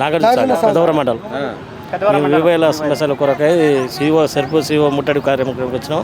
నాగర్ పెదవరం మండలం విభేల సమస్యల కొరకై సిఓ ముట్టడి కార్యక్రమం వచ్చినాం.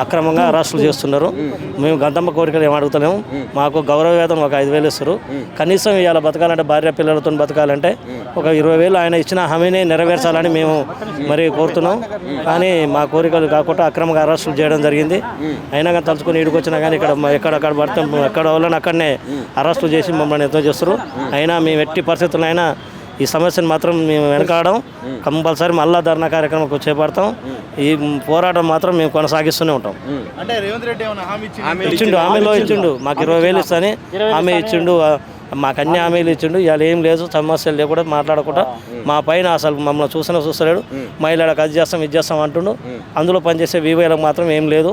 అక్రమంగా అరెస్టులు చేస్తున్నారు. మేము గంతమ్మ కోరికలు ఏం అడుగుతలేము. మాకు గౌరవ వేతనం ఒక 5,000 ఇస్తారు. కనీసం ఇవాళ బతకాలంటే భార్య పిల్లలతో బతకాలంటే ఒక 20,000 ఆయన ఇచ్చిన హామీని నెరవేర్చాలని మేము మరి కోరుతున్నాం. కానీ మా కోరికలు కాకుండా అక్రమంగా అరెస్టులు చేయడం జరిగింది. అయినా కానీ తలుచుకొని ఇడికి వచ్చినా కానీ ఎక్కడక్కడ పడితే ఎక్కడ వాళ్ళని అక్కడనే అరెస్టులు చేసి మమ్మల్ని ఎంతో చేస్తారు. అయినా మేము ఎట్టి పరిస్థితుల్లో అయినా ఈ సమస్యను మాత్రం మేము వెనకాడడం కంపల్సరీ మళ్ళా ధర్నా కార్యక్రమం చేపడతాం. ఈ పోరాటం మాత్రం మేము కొనసాగిస్తూనే ఉంటాం. అంటే రేవంత్ రెడ్డి ఇచ్చిండు, హామీలో ఇచ్చిండు. మాకు 20,000 ఇస్తాని హామీ ఇచ్చిండు. మాకు అన్ని హామీలు ఇచ్చిండు. ఇవాళ ఏం లేదు, సమస్యలు లేకుండా మాట్లాడకుండా మా పైన అసలు మమ్మల్ని చూస్తలేడు. మహిళలకు అది చేస్తాం ఇది చేస్తాం అంటుండు. అందులో పనిచేసే వివోలకు మాత్రం ఏం లేదు.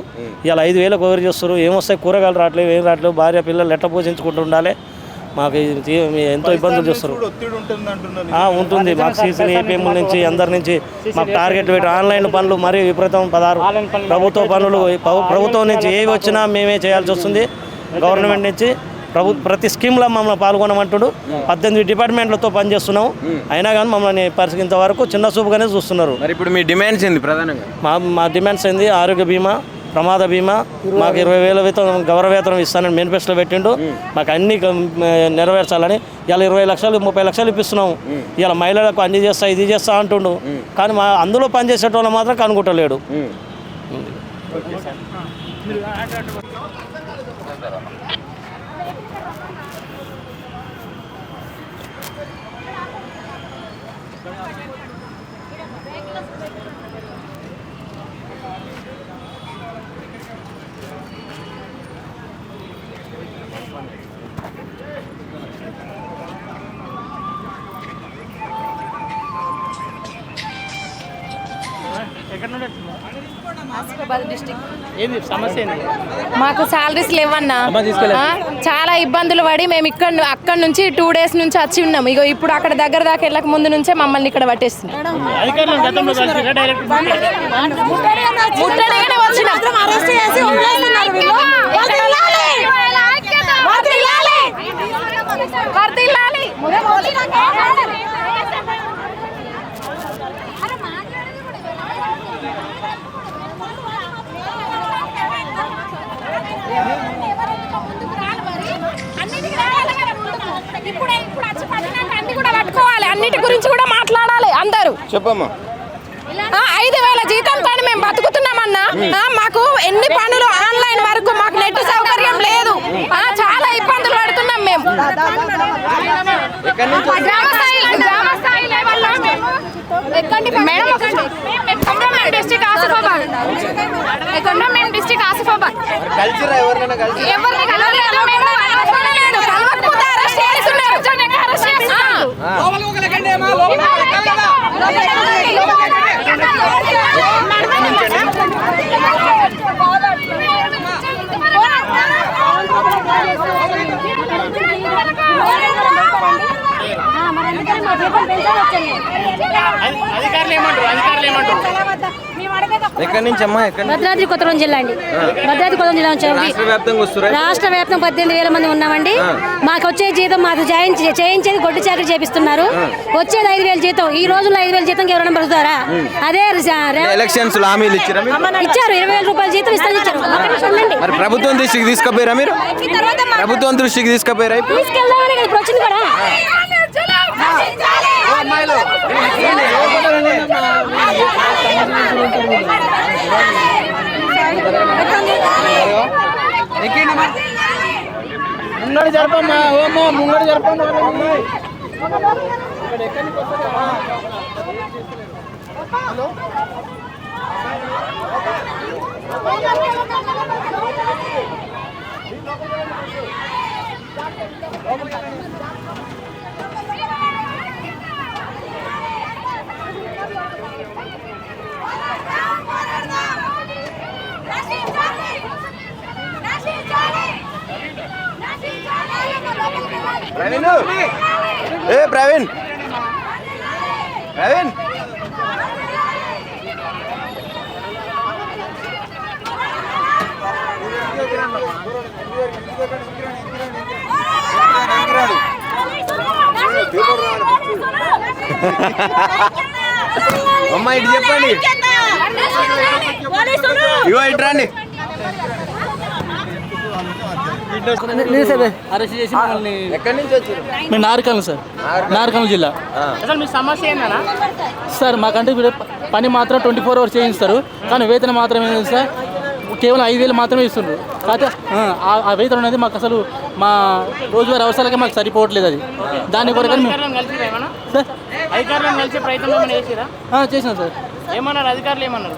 ఇలా 5,000 ఎవరు చేస్తారు? ఏమొస్తాయి? కూరగాయలు రావట్లేవు, ఏం రావట్లేవు. భార్య పిల్లలు ఎట్లా పోషించుకుంటూ ఉండాలి? మాకు ఎంతో ఇబ్బందులు చేస్తారు. ఉంటుంది. మాకు సీసీ ఏపీఎం నుంచి అందరి నుంచి మాకు టార్గెట్ పెట్టి ఆన్లైన్ పనులు మరీ విపరీతం 16 ప్రభుత్వ పనులు ప్రభుత్వం నుంచి ఏవి వచ్చినా మేమే చేయాల్సి వస్తుంది. గవర్నమెంట్ నుంచి ప్రతి స్కీమ్లో మమ్మల్ని పాల్గొనమంటుడు. 18 డిపార్ట్మెంట్లతో పనిచేస్తున్నాము. అయినా కానీ మమ్మల్ని పరిస్థితి వరకు చిన్న చూపుగానే చూస్తున్నారు. మరి ఇప్పుడు మీ డిమాండ్స్ ఏంది? ప్రధానంగా మా డిమాండ్స్ ఏంది? ఆరోగ్య బీమా, ప్రమాద బీమా, మాకు 20,000 వేతనం గౌరవ వేతనం ఇస్తానని మేనిఫెస్టోలో పెట్టిండు. మాకు అన్ని నెరవేర్చాలని ఇలా 20 లక్షలు 30 లక్షలు ఇప్పిస్తున్నాము. ఇలా మహిళలకు అన్ని చేస్తా ఇది చేస్తా అంటుండు. కానీ అందులో పనిచేసేటోళ్ళు మాత్రం కనుక్కుంటలేడు. మాకు సాలరీస్ లేవన్నా. చాలా ఇబ్బందులు పడి మేము అక్కడ నుంచి 2 days నుంచి వచ్చి ఉన్నాం. ఇగో ఇప్పుడు అక్కడ దగ్గర దాకా వెళ్ళక ముందు నుంచే మమ్మల్ని ఇక్కడ పట్టేస్తున్నాం. అన్నిటి గురించి కూడా మాట్లాడాలి అందరూ. చెప్పమ్మా. 5,000 జీతంతో మేము బతుకుతున్నామన్నా. మాకు ఎన్ని పనులు ఆన్లైన్ వరకు మాకు నెట్ సౌకర్యం లేదు. చాలా ఇబ్బందులు పడుతున్నాం మేము. గ్రామస్థాయి లెవెల్లో డిస్ట్రిక్ట్ ఆసిఫాబాద్ ఎవరిని కలవలేదు. కలవకపోతే అరెస్ట్ చేస్తున్నారు. ఎక్కడి నుంచి అమ్మా? భద్రాద్రి కొత్తగూడెం జిల్లా అండి. భద్రాద్రి కొత్తగూడెం జిల్లా నుంచి రాష్ట్ర వ్యాప్తం 18,000 మంది ఉన్నామండి. మాకు వచ్చే జీతం మాకు చేయించేది గొడ్డు చాకరీ చేపిస్తున్నారు. వచ్చేది 5,000 జీతం. ఈ రోజుల్లో 5,000 జీతం ఎవరైనా పడుతారా? అదే ఎలక్షన్స్ హామీలు ఇచ్చారు. 20,000 రూపాయల జీతం ఇస్తాను. మరి ప్రభుత్వం దృష్టికి తీసుకుపోయారా? మీరు ప్రభుత్వం దృష్టికి తీసుకుపోయారా? తీసుకెళ్దామని ఇప్పుడు వచ్చింది కూడా. ముంగడి జరపమ్మా. ఓమో ముంగడి జరపమ్మా. ప్రవీణ్, ప్రవీణ్ ప్రవీణ్ అమ్మ ఇటు చెప్పండి, ఇగో ఇటు రండి. అరెస్ట్ చేసి మమ్మల్ని ఎక్కడి నుంచి వచ్చారు? మేము నార్కల్ సార్, నార్కల్ జిల్లా. అసలు మీ సమస్య ఏందన్నా? సార్ మాకంటే వీడు పని మాత్రం 24 hours చేయిస్తారు, కానీ వేతనం మాత్రం ఏంటి సార్, కేవలం 5,000 మాత్రమే ఇస్తుండ్రు. కాకపోతే ఆ వేతనం అనేది మాకు అసలు మా రోజువారీ అవసరాలకే మాకు సరిపోవట్లేదు. అది దాని కొరకు సార్ అధికారులను కలిసి ప్రయత్నం చేసిరా? చేసినాం సార్. ఏమన్నారు అధికారులు? ఏమన్నారు?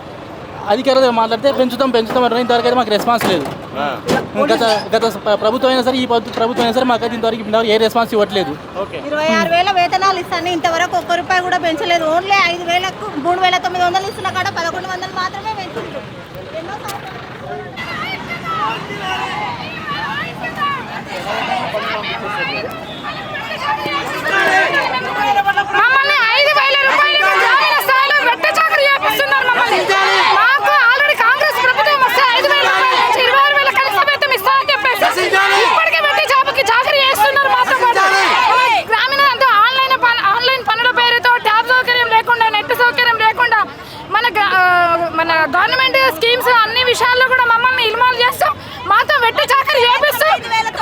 అధికారులతో మాట్లాడితే పెంచుతాం అంటారు. ఇంతవరకు అయితే మాకు రెస్పాన్స్ లేదు. గత ప్రభుత్వం అయినా సరే, ఈ ప్రభుత్వం అయినా సరే మాకు ఇంతవరకు ఏ రెస్పాన్స్ ఇవ్వట్లేదు. 26,000 వేతనాలు ఇస్తాను, ఇంతవరకు ఒక్క రూపాయి కూడా పెంచలేదు. ఓన్లీ 5,000కు 3,900 ఇస్తున్న కాడ 1,100 మాత్రమే పెంచుతుంది. మమ్మల్ని 5,000 రూపాయలు గ్రామీణ స్థాయిలో వెట్టి చాకరీ చేపిస్తున్నారు. మాకు ఆల్రెడీ కాంగ్రెస్ ప్రభుత్వం వస్తే 5,000 రూపాయల నుంచి 26,000 కనీస వేతనం ఇస్తామని చెప్పేసి ఇప్పటికే వెట్టి చాకరీ చేస్తున్నారు. మాతో పాటు గ్రామీణ ఆన్లైన్ పనుల పేరుతో ట్యాబ్ సౌకర్యం లేకుండా, నెట్ సౌకర్యం లేకుండా, మన గవర్నమెంట్ స్కీమ్స్ అన్ని విషయాల్లో కూడా మమ్మల్ని ఇల్మాల్ చేస్తూ మాతో వెట్టి చాకరీ చేపిస్తూ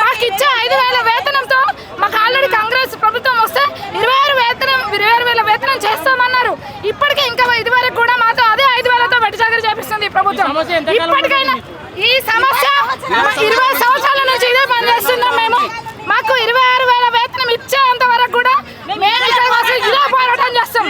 మాకు ఇచ్చే 5,000 వేతనంతో మాకు ఆల్రెడీ కాంగ్రెస్ ప్రభుత్వం వస్తే 26,000 వేతనం చేస్తామన్నారు. ఇప్పటికే ఇంకా ఇదివరకు కూడా మాతో అదే 5,000తో వెట్టి చాకరీ చేపిస్తుంది ఈ ప్రభుత్వం. ఇప్పటికైనా ఈ సమస్య 20 సంవత్సరాల నుంచి ఇదే పని చేస్తున్నాం మేము. మాకు 26,000 వేతనం ఇచ్చేంత వరకు కూడా మేము ఇక్కడ అసలు ఇదే పోరాటం చేస్తాం.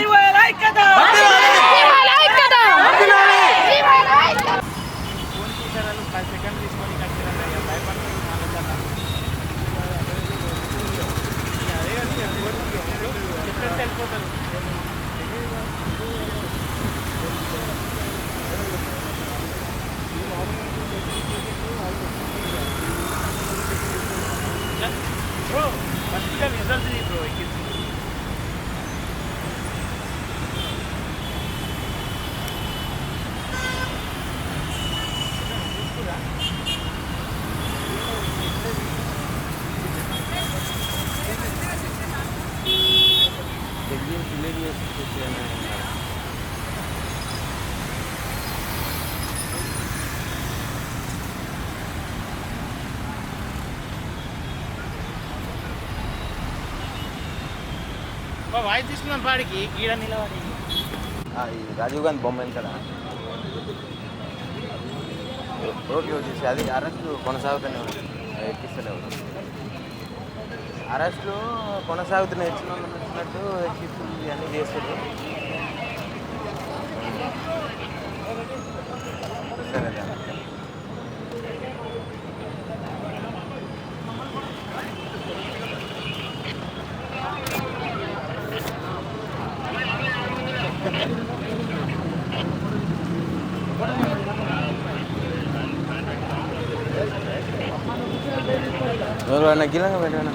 వాయిస్ తీసుకున్నాం పాడికి గీడ నిలబడి రాజీవ్ గాంధీ బొమ్మ కదా. ఓకే వచ్చేసి అది అరెస్టులు కొనసాగుతూనే ఉన్నాయి, ఎక్కిస్తూనే ఉన్నాయి. అరెస్టులు కొనసాగుతున్నాయి, వచ్చినట్టు ఎక్కిస్తులు ఇవన్నీ చేస్తారు. సరే అన్న గిలంగా పెట్టాను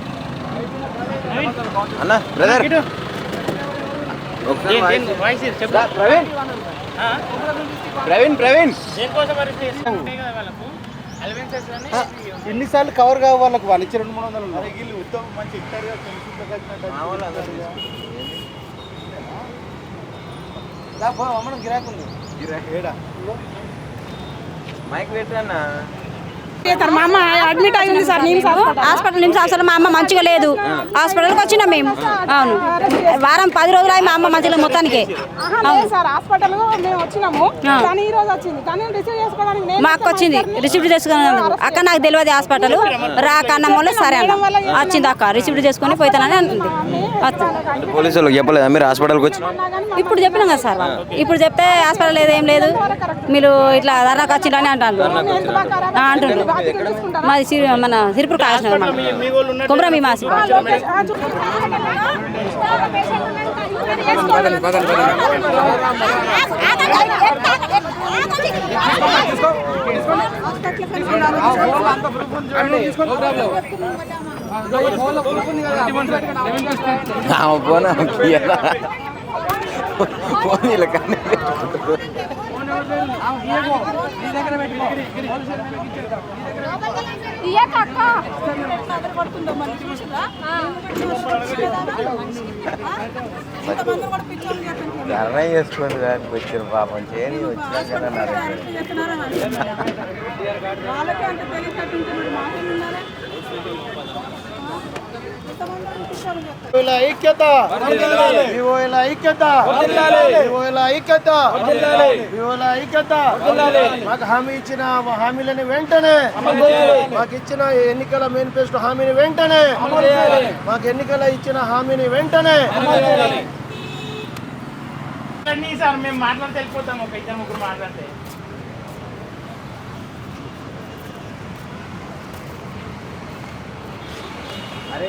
అన్న బ్రదర్ ప్రవీణ్ ఎన్నిసార్లు కవర్ కావు వాళ్ళకు, వాళ్ళు ఇచ్చి 200-300 ఉత్తమం మంచి గిరాకుంది మైక్ పెట్టానా. మా అమ్మ అడ్మిట్ అయింది సార్ హాస్పిటల్ నిమ్స్ హాస్పిటల్. మా అమ్మ మంచిగా లేదు, హాస్పిటల్కి వచ్చినాం మేము. అవును, వారం 10 రోజులు అయి మా అమ్మ మంచిగా మొత్తానికి. సార్ హాస్పిటల్ మేము వచ్చినాము, కానీ ఈ రోజు వచ్చింది, కానీ రిసీవ్ చేసుకోవడానికి మా అక్క వచ్చింది, రిసీప్ట్ చేసుకున్నాను. అక్క నాకు తెలియదు హాస్పిటల్ రాకన్నం వల్ల సరే అన్న వచ్చింది. అక్క రిసీప్ట్ చేసుకుని పోతానని అంటుంది. పోలీసు వాళ్ళకి చెప్పలేదు మీరు హాస్పిటల్కి వచ్చి? ఇప్పుడు చెప్పినాం కదా సార్, ఇప్పుడు చెప్తే హాస్పిటల్ లేదు, ఏం లేదు, మీరు ఇట్లా ధర్నాకు వచ్చిందని అంటారు. అంటుండ్రు. మాది మన సిరిపూర్ కాల్సిన కుమ్రా మీ మాసి. ఫోన్ ధర్నా చేసుకుంది దానికి వచ్చారు పాపం చేయని వచ్చినాక ఐక్యత ఐక్యత ఐక్యత ఐక్యత మాకు హామీ ఇచ్చిన హామీలని వెంటనే మాకు ఇచ్చిన ఎన్నికల మేనిఫెస్టో హామీని వెంటనే మాకు ఎన్నికల ఇచ్చిన హామీని వెంటనే సార్ మేము మాట్లాడితే వెళ్ళిపోతాం ఒక ఇద్దరు ముగ్గురు మాట్లాడితే అరే